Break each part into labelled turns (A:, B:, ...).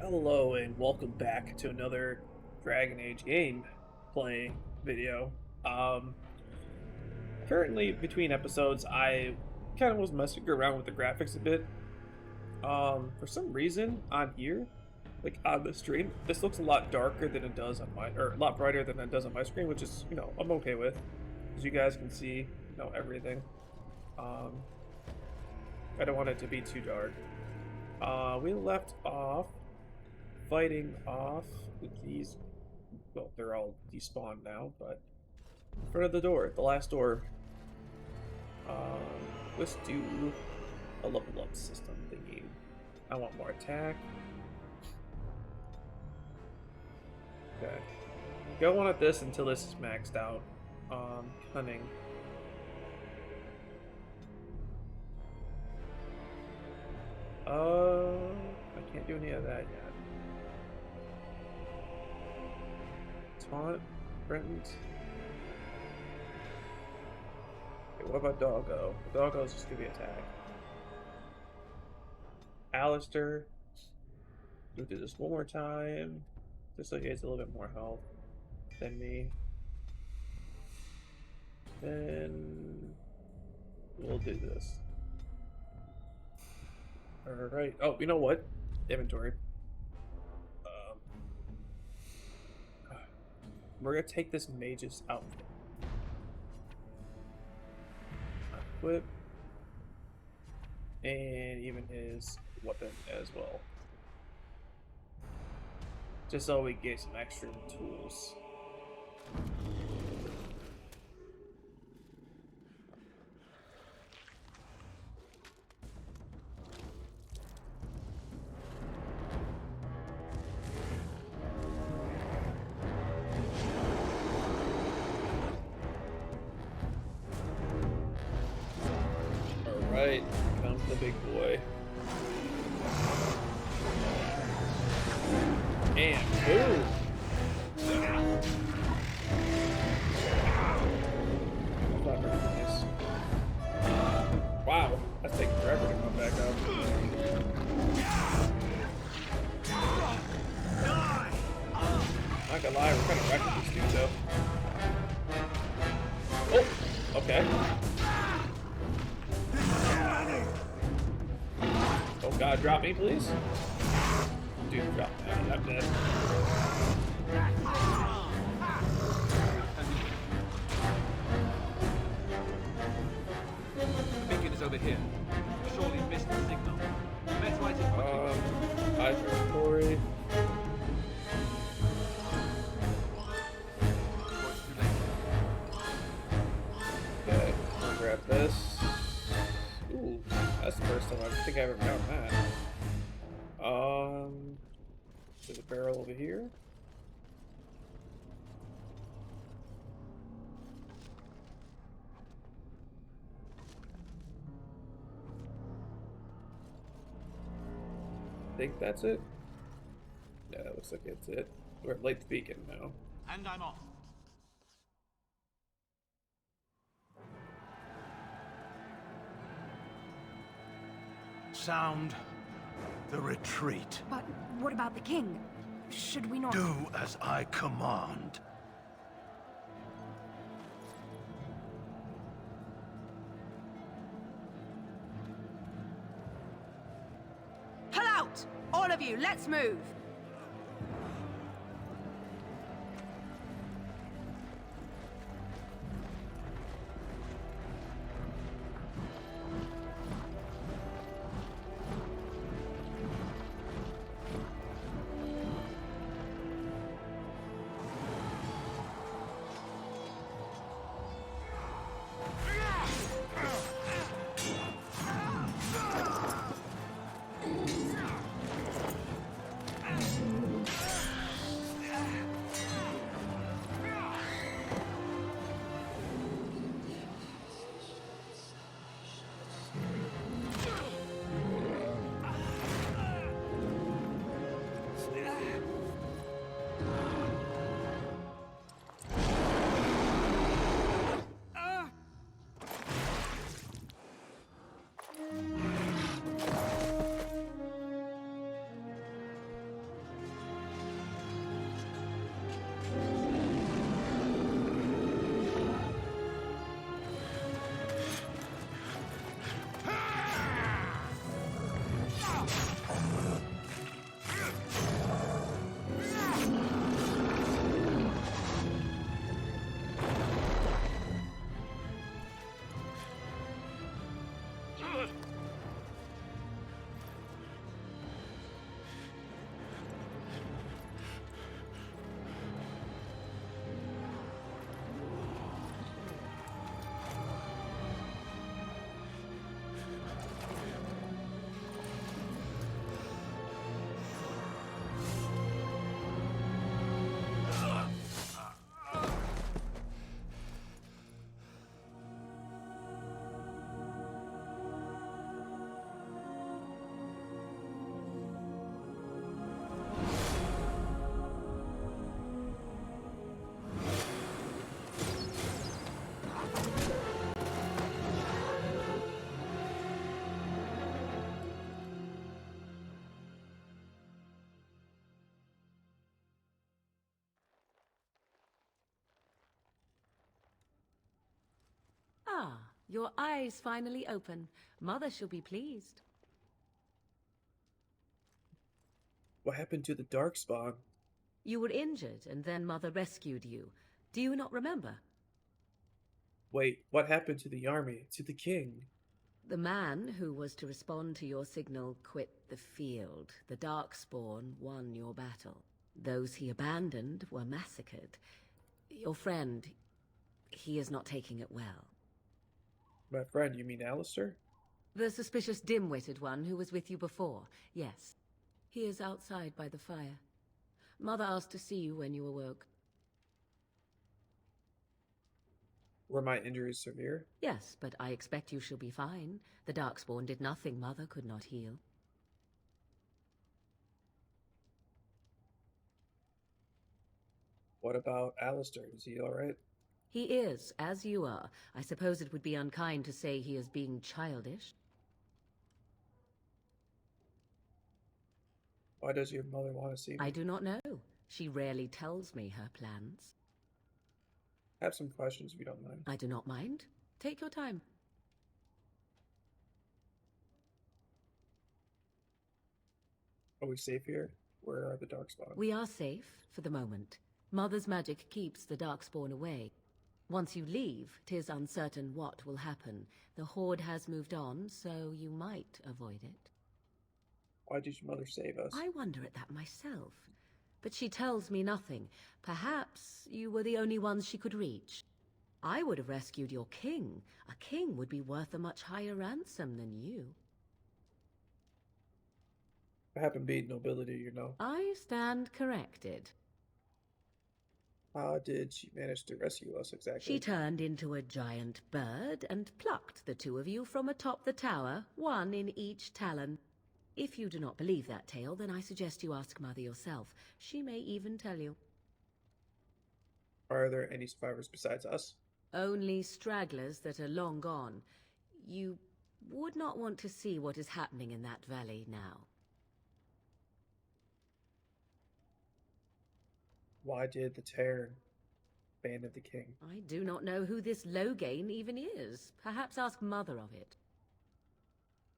A: Hello and welcome back to another Dragon Age game play video. Um, Currently between episodes, I kind of was messing around with the graphics a bit. For some reason on here, like on the stream, this looks a lot darker than it does on my, or a lot brighter than it does on my screen, which is, I'm okay with, as you guys can see, everything. Um, I don't want it to be too dark. We left off fighting off these. Well, they're all despawned now, but in front of the door, the last door. Let's do a level up system thingy. I want more attack. Okay. Go on at this until this is maxed out. Cunning. I can't do any of that yet. Taunt, Brent. Okay, what about Doggo? Doggo's just gonna be attack. Alistair. We'll do this one more time. Just so he has a little bit more health than me. Then we'll do this. Alright. Oh, you know what? Inventory. We're gonna take this mage's outfit. Equip. And even his weapon as well. Just so we get some extra tools. Alright, comes the big boy. And boom! That's not very nice. Wow, that's taking forever to come back up. Not gonna lie, we're kind of wrecking these dudes though. Oh, okay. Oh god, drop me, please. Dude, drop me. I'm dead.
B: The beacon is over here. Surely missed the signal. Let's light it quickly.
A: High territory. Okay, I'll grab this. Ooh, that's the first time I think I've ever found that. There's a barrel over here. I think that's it. Yeah, that looks like it's it. We're at Lake Beacon now.
B: And I'm off.
C: Sound the retreat.
D: But what about the king? Should we not...
C: Do as I command.
D: Pull out! All of you, let's move!
E: your eyes finally open. Mother shall be pleased.
A: What happened to the Darkspawn?
E: You were injured, and then Mother rescued you. Do you not remember?
A: Wait, what happened to the army? To the king?
E: The man who was to respond to your signal quit the field. The Darkspawn won your battle. Those he abandoned were massacred. Your friend, he is not taking it well.
A: My friend, you mean Alistair?
E: The suspicious dim-witted one who was with you before, yes. He is outside by the fire. Mother asked to see you when you awoke.
A: Were my injuries severe?
E: Yes, but I expect you shall be fine. The Darkspawn did nothing Mother could not heal.
A: What about Alistair? Is he alright?
E: He is, as you are. I suppose it would be unkind to say he is being childish.
A: Why does your mother want to see me?
E: I do not know. She rarely tells me her plans.
A: I have some questions if you don't mind.
E: I do not mind. Take your time.
A: Are we safe here? Where are the Darkspawn?
E: We are safe, for the moment. Mother's magic keeps the Darkspawn away. Once you leave, 'tis uncertain what will happen. The Horde has moved on, so you might avoid it.
A: Why did your mother save us?
E: I wonder at that myself. But she tells me nothing. Perhaps you were the only ones she could reach. I would have rescued your king. A king would be worth a much higher ransom than you.
A: I haven't beat nobility, you know.
E: I stand corrected.
A: How did she manage to rescue us exactly?
E: She turned into a giant bird and plucked the two of you from atop the tower, one in each talon. If you do not believe that tale, then I suggest you ask Mother yourself. She may even tell you.
A: Are there any survivors besides us?
E: Only stragglers that are long gone. You would not want to see what is happening in that valley now.
A: Why did the Terran abandon the king?
E: I do not know who this Loghain even is. Perhaps ask Mother of it.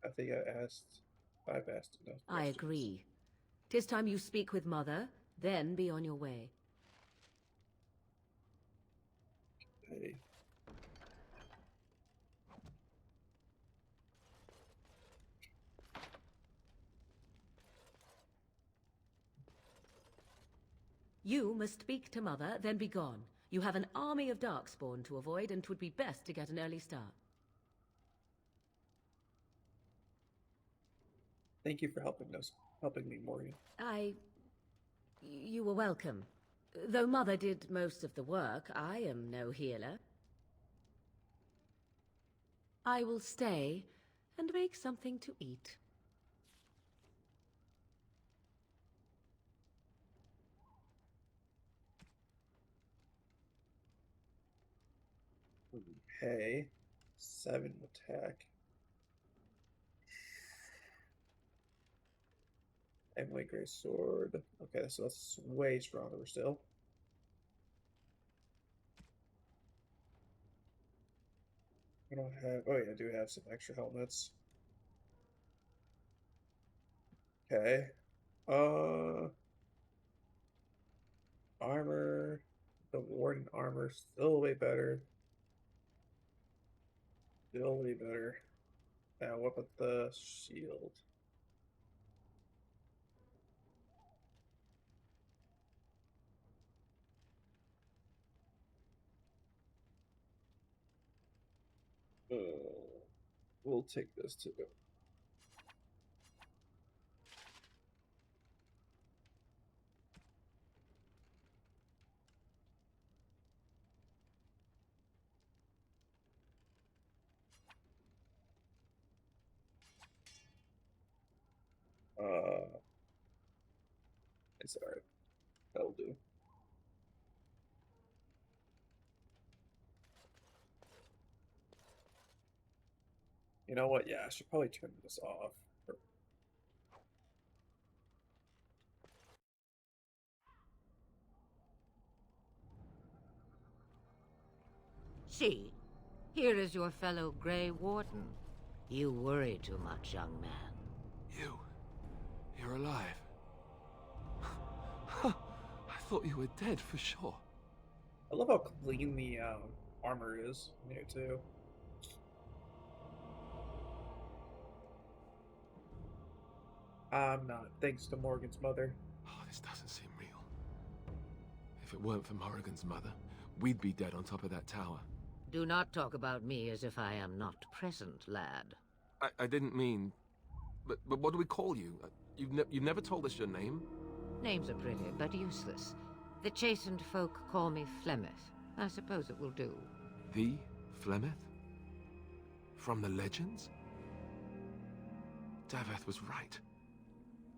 A: I think I've asked enough
E: I
A: questions.
E: agree. 'Tis time you speak with Mother, then be on your way.
A: Hey.
E: You must speak to Mother, then be gone. You have an army of Darkspawn to avoid, and 'twould be best to get an early start.
A: Thank you for helping me, Morgan.
E: You were welcome. Though Mother did most of the work, I am no healer. I will stay and make something to eat.
A: Hey, 7 attack. Emily Gray Sword. Okay, so that's way stronger still. I don't have. Oh, yeah, I do have some extra helmets. Okay. Armor. The Warden armor still way better. Still way better. Now, what about the shield? We'll take this too. It's alright. That'll do. You know what? Yeah, I should probably turn this off.
D: She.
F: Here is your fellow Grey Warden. You worry too much, young man.
G: You're alive. I thought you were dead for sure.
A: I love how clean the armor is here too. I'm not, thanks to Morgan's mother.
G: Oh, this doesn't seem real. If it weren't for Morrigan's mother, we'd be dead on top of that tower.
F: Do not talk about me as if I am not present, lad.
G: I didn't mean... But what do we call you? You've never told us your name?
F: Names are pretty, but useless. The chastened folk call me Flemeth. I suppose it will do.
G: The Flemeth? From the legends? Daveth was right.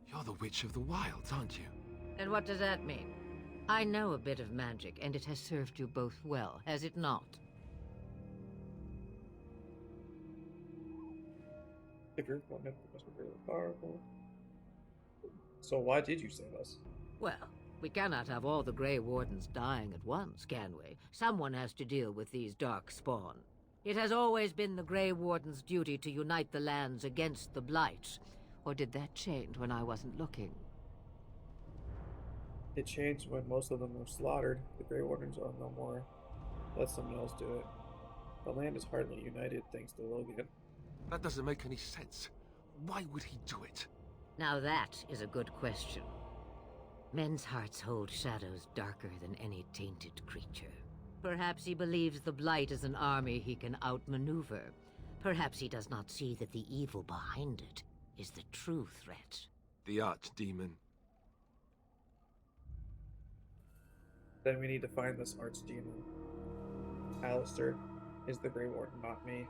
G: You're the Witch of the Wilds, aren't you?
F: And what does that mean? I know a bit of magic, and it has served you both well, has it not?
A: If you're one, it must be really powerful. So why did you save us?
F: Well, we cannot have all the Grey Wardens dying at once, can we? Someone has to deal with these dark spawn. It has always been the Grey Warden's duty to unite the lands against the Blight. Or did that change when I wasn't looking?
A: It changed when most of them were slaughtered. The Grey Wardens are no more. Let someone else do it. The land is hardly united thanks to Logan.
G: That doesn't make any sense. Why would he do it?
F: Now that is a good question. Men's hearts hold shadows darker than any tainted creature. Perhaps he believes the Blight is an army he can outmaneuver. Perhaps he does not see that the evil behind it is the true threat.
G: The Archdemon.
A: Then we need to find this Archdemon. Alistair is the Grey Warden, not me.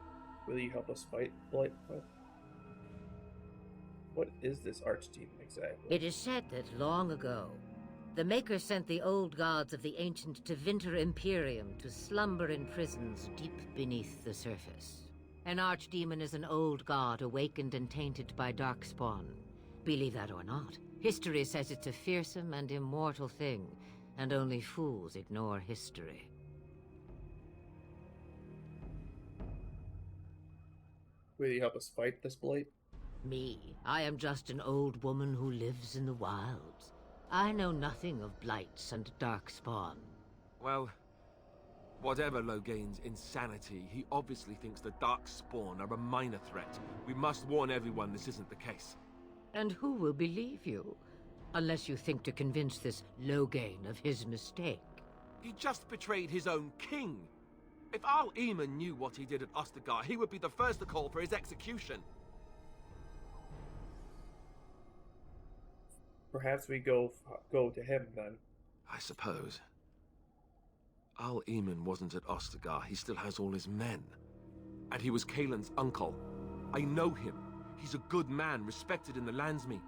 A: Will you help us fight Blight? What is this Archdemon exactly?
F: It is said that long ago, the Maker sent the old gods of the ancient Tevinter Imperium to slumber in prisons deep beneath the surface. An Archdemon is an old god awakened and tainted by darkspawn. Believe that or not, history says it's a fearsome and immortal thing, and only fools ignore history.
A: Will you help us fight this Blight?
F: Me? I am just an old woman who lives in the wilds. I know nothing of blights and darkspawn.
G: Well, whatever Logain's insanity, he obviously thinks the Darkspawn are a minor threat. We must warn everyone this isn't the case.
F: And who will believe you? Unless you think to convince this Logain of his mistake.
G: He just betrayed his own king. If Al Eamon knew what he did at Ostagar, he would be the first to call for his execution.
A: Perhaps we go to him then.
G: I suppose. Al Eamon wasn't at Ostagar. He still has all his men. And he was Kaelin's uncle. I know him. He's a good man, respected in the Landsmeet.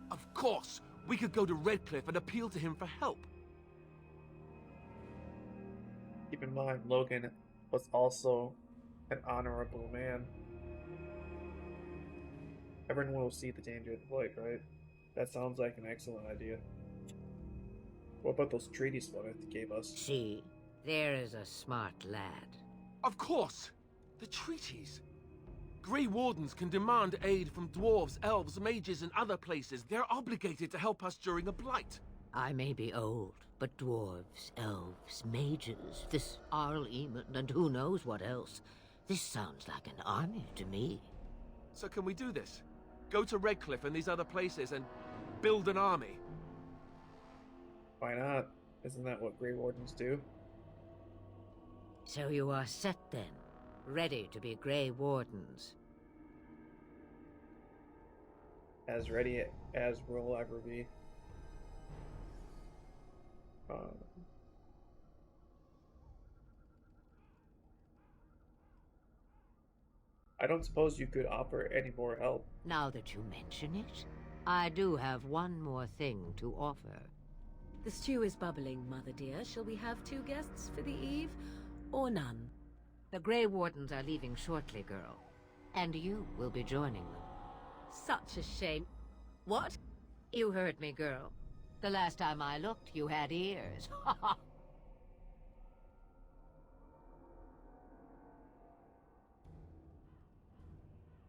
G: Of course, we could go to Redcliffe and appeal to him for help.
A: Keep in mind, Logan was also an honorable man. Everyone will see the danger of the Blight, right? That sounds like an excellent idea. What about those treaties Flemeth gave us?
F: See, there is a smart lad.
G: Of course! The treaties! Grey Wardens can demand aid from dwarves, elves, mages, and other places. They're obligated to help us during a blight.
F: I may be old, but dwarves, elves, mages, this Arl Eamon, and who knows what else. This sounds like an army to me.
G: So can we do this? Go to Redcliffe and these other places and build an army?
A: Why not? Isn't that what Grey Wardens do?
F: So you are set then, ready to be Grey Wardens.
A: As ready as we'll ever be. I don't suppose you could offer any more help.
F: Now that you mention it, I do have one more thing to offer.
E: The stew is bubbling, Mother dear. Shall we have 2 guests for the eve, or none?
F: The Grey Wardens are leaving shortly, girl. And you will be joining them.
E: Such a shame. What?
F: You heard me, girl. The last time I looked, you had ears.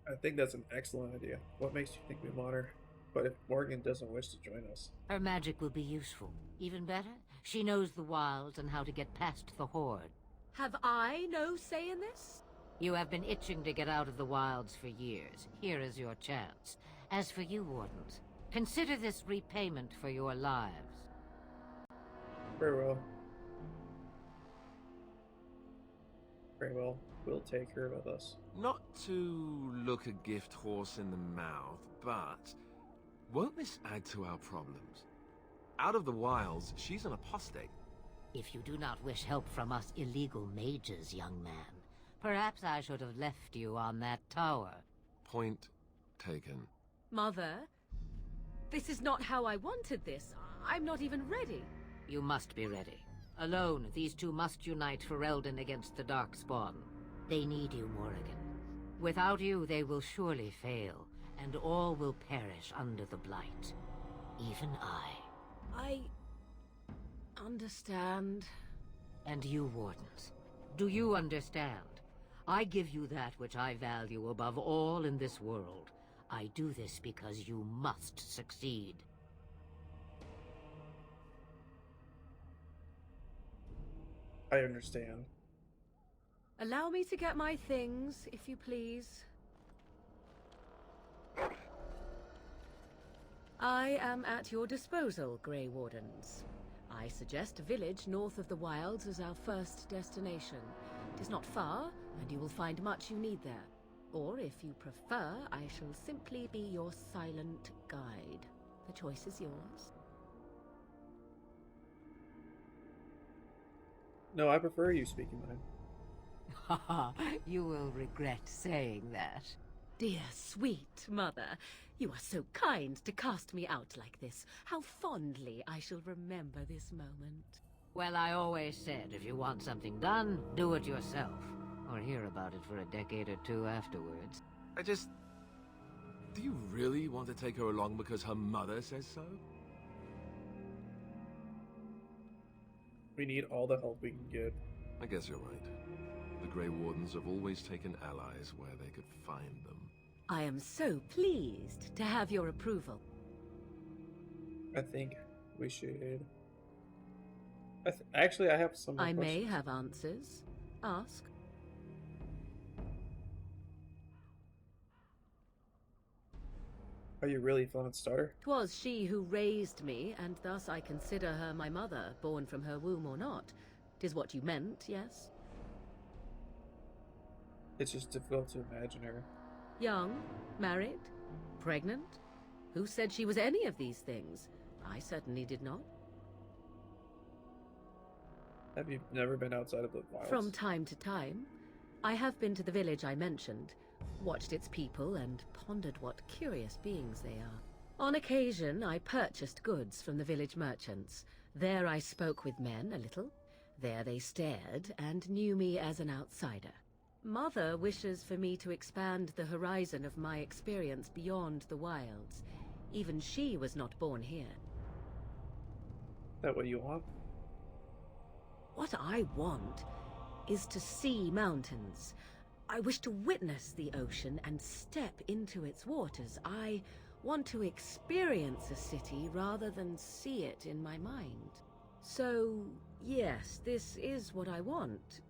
A: I think that's an excellent idea. What makes you think we want her? But if Morgan doesn't wish to join us,
F: Her magic will be useful. Even better, she knows the wilds and how to get past the Horde.
E: Have I no say in this?
F: You have been itching to get out of the wilds for years. Here is your chance. As for you, Wardens, consider this repayment for your lives.
A: very well. Very well. We'll take her with us.
G: Not to look a gift horse in the mouth, but won't this add to our problems? Out of the wilds, she's an apostate.
F: If you do not wish help from us illegal mages, young man, perhaps I should have left you on that tower.
G: Point taken.
E: Mother, this is not how I wanted this. I'm not even ready.
F: You must be ready. Alone, these two must unite for Eldon against the Darkspawn. They need you, Morrigan. Without you, they will surely fail, and all will perish under the Blight. Even I.
E: Understand.
F: And you, Wardens. Do you understand? I give you that which I value above all in this world. I do this because you must succeed.
A: I understand.
E: Allow me to get my things, if you please. I am at your disposal, Grey Wardens. I suggest a village north of the wilds as our first destination. It is not far, and you will find much you need there. Or, if you prefer, I shall simply be your silent guide. The choice is yours.
A: No, I prefer you speaking mine.
F: Haha, you will regret saying that.
E: Dear, sweet mother, you are so kind to cast me out like this. How fondly I shall remember this moment.
F: Well, I always said, if you want something done, do it yourself. Or hear about it for a decade or two afterwards.
G: Do you really want to take her along because her mother says so?
A: We need all the help we can get.
G: I guess you're right. The Grey Wardens have always taken allies where they could find them.
E: I am so pleased to have your approval.
A: I think we should... Actually, I have some more
E: I may
A: questions.
E: have answers. Ask.
A: Are you really Florence Starter?
E: 'Twas she who raised me, and thus I consider her my mother, born from her womb or not. 'Tis what you meant, yes?
A: It's just difficult to imagine her.
E: Young, married, pregnant? Who said she was any of these things? I certainly did not.
A: Have you never been outside of the wilds?
E: From time to time, I have been to the village I mentioned, watched its people, and pondered what curious beings they are. On occasion, I purchased goods from the village merchants. There I spoke with men a little. There they stared and knew me as an outsider. Mother wishes for me to expand the horizon of my experience beyond the wilds. Even she was not born here.
A: Is that what you want?
E: What I want is to see mountains. I wish to witness the ocean and step into its waters. I want to experience a city rather than see it in my mind. So, yes, this is what I want.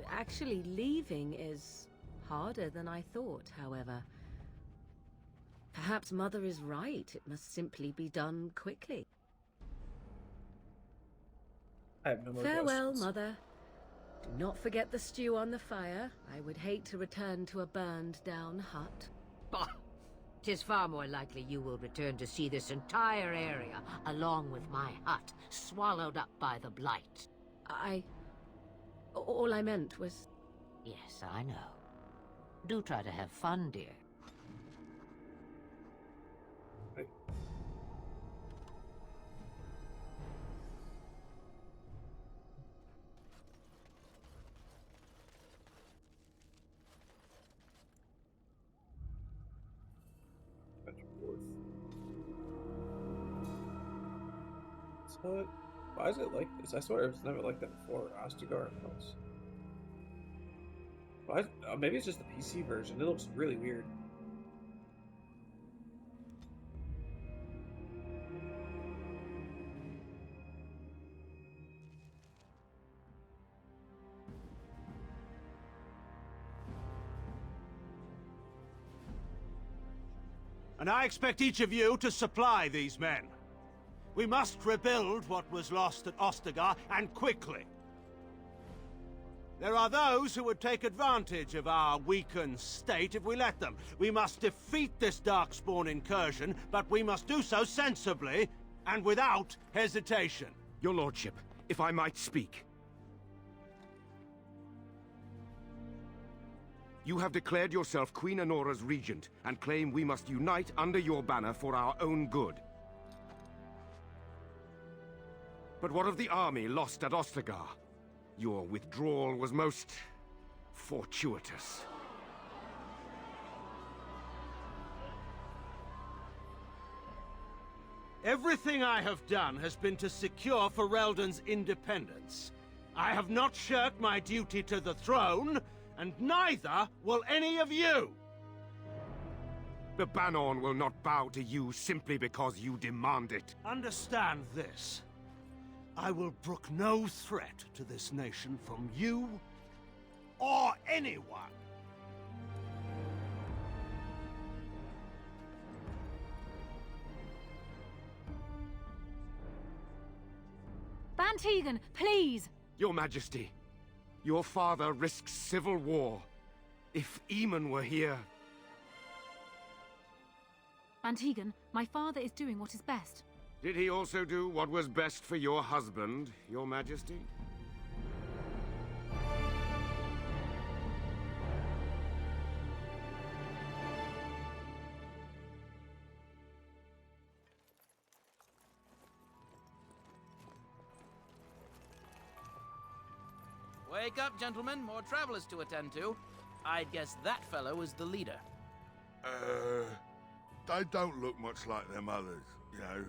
E: Actually, leaving is harder than I thought, however. Perhaps Mother is right. It must simply be done quickly.
A: I have no more
E: Farewell,
A: questions.
E: Mother. Do not forget the stew on the fire. I would hate to return to a burned-down hut.
F: Bah! 'Tis far more likely you will return to see this entire area, along with my hut, swallowed up by the Blight.
E: All I meant was...
F: Yes, I know. Do try to have fun, dear.
A: So, why is it like this? I swear it was never like that before. Ostagar House. Why? Maybe it's just the PC version. It looks really weird.
C: And I expect each of you to supply these men. We must rebuild what was lost at Ostagar, and quickly. There are those who would take advantage of our weakened state if we let them. We must defeat this Darkspawn incursion, but we must do so sensibly and without hesitation.
H: Your lordship, if I might speak. You have declared yourself Queen Honora's regent, and claim we must unite under your banner for our own good. But what of the army lost at Ostagar? Your withdrawal was most fortuitous.
C: Everything I have done has been to secure Ferelden's independence. I have not shirked my duty to the throne, and neither will any of you!
H: The Banon will not bow to you simply because you demand it.
C: Understand this. I will brook no threat to this nation from you or anyone.
I: Bantegan, please!
H: Your Majesty, your father risks civil war. If Eamon were here...
I: Bantegan, my father is doing what is best.
H: Did he also do what was best for your husband, Your Majesty?
B: Wake up, gentlemen. More travelers to attend to. I'd guess that fellow is the leader.
J: They don't look much like them others, you know.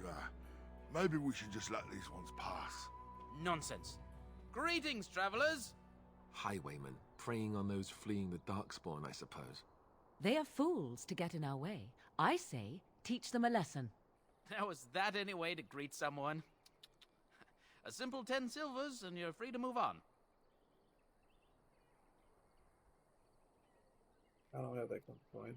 J: Maybe we should just let these ones pass.
B: Nonsense. Greetings, travelers.
G: Highwaymen, preying on those fleeing the Darkspawn, I suppose.
E: They are fools to get in our way. I say, teach them a lesson.
B: Now, is that any way to greet someone? A simple 10 silvers, and you're free to move on.
A: I don't have that kind of coin.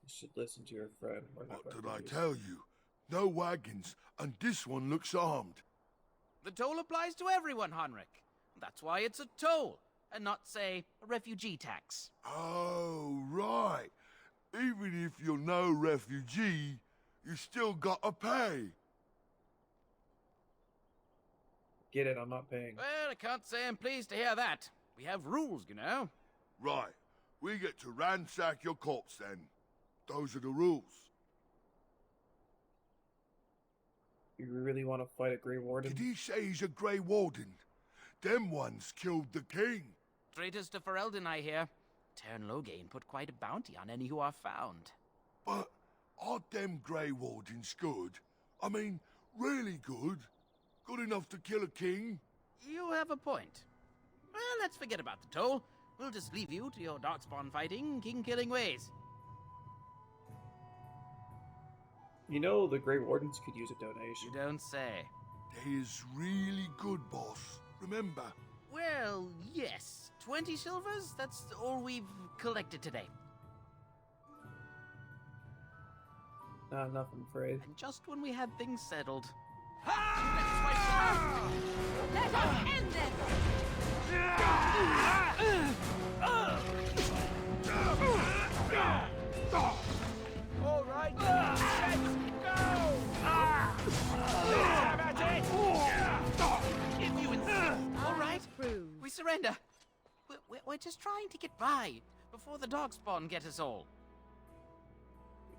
A: You should listen to your friend.
J: What did I tell you? No wagons, and this one looks armed.
B: The toll applies to everyone, Henrik. That's why it's a toll, and not, say, a refugee tax.
J: Oh, right. Even if you're no refugee, you still gotta pay.
A: Get it, I'm not paying.
B: Well, I can't say I'm pleased to hear that. We have rules, you know.
J: Right. We get to ransack your corpse then. Those are the rules.
A: You really want to fight a Grey Warden?
J: Did he say he's a Grey Warden? Them ones killed the king.
B: Traitors to Ferelden, I hear. Tern Loghain put quite a bounty on any who are found.
J: But aren't them Grey Wardens good? I mean, really good? Good enough to kill a king?
B: You have a point. Well, let's forget about the toll. We'll just leave you to your Darkspawn fighting, king-killing ways.
A: You know, the Grey Wardens could use a donation.
B: You don't say.
J: They is really good, boss. Remember?
B: Well, yes. 20 silvers? That's all we've collected today.
A: Not enough, I'm afraid.
B: And just when we had things settled.
D: Let us end this!
B: All right, let's go! If you insist. All right, we surrender. We're just trying to get by before the Darkspawn get us all.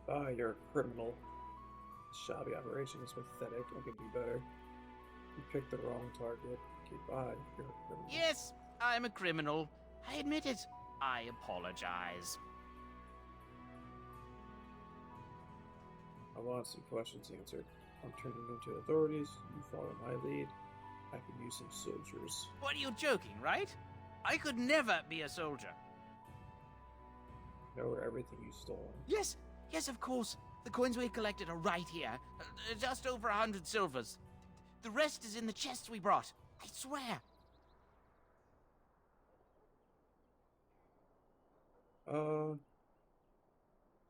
A: Ah, you're a criminal. Shabby operation is pathetic. I could be better. You picked the wrong target. Goodbye. You're a criminal.
B: Yes, I'm a criminal. I admit it. I apologize.
A: I want some questions answered. I'm turning them to authorities. You follow my lead. I can use some soldiers.
B: What, are you joking, right? I could never be a soldier.
A: Know everything you stole.
B: Yes, of course. The coins we collected are right here. Just over 100 silvers. The rest is in the chests we brought. I swear.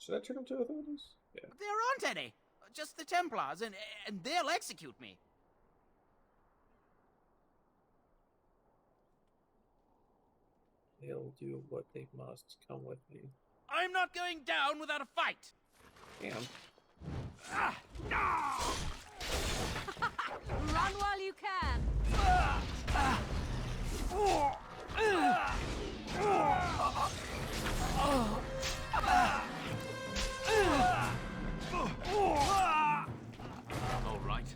A: Should I turn them to authorities? Yeah.
B: There aren't any. Just the Templars, and they'll execute me.
A: They'll do what they must. Come with me.
B: I'm not going down without a fight.
A: Damn.
D: Run while you can.
B: All right.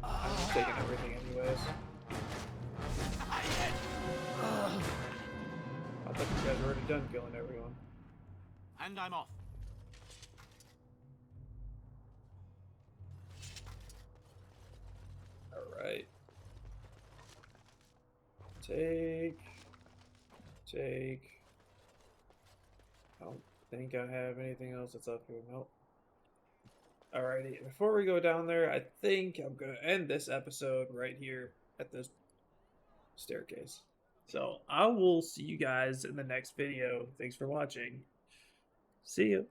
A: I'm just taking everything anyways. I thought you guys were already done killing everyone.
B: And I'm off.
A: Alright. Take. I don't think I have anything else that's up here. Nope. Alrighty, before we go down there, I think I'm going to end this episode right here at this staircase. So I will see you guys in the next video. Thanks for watching. See you.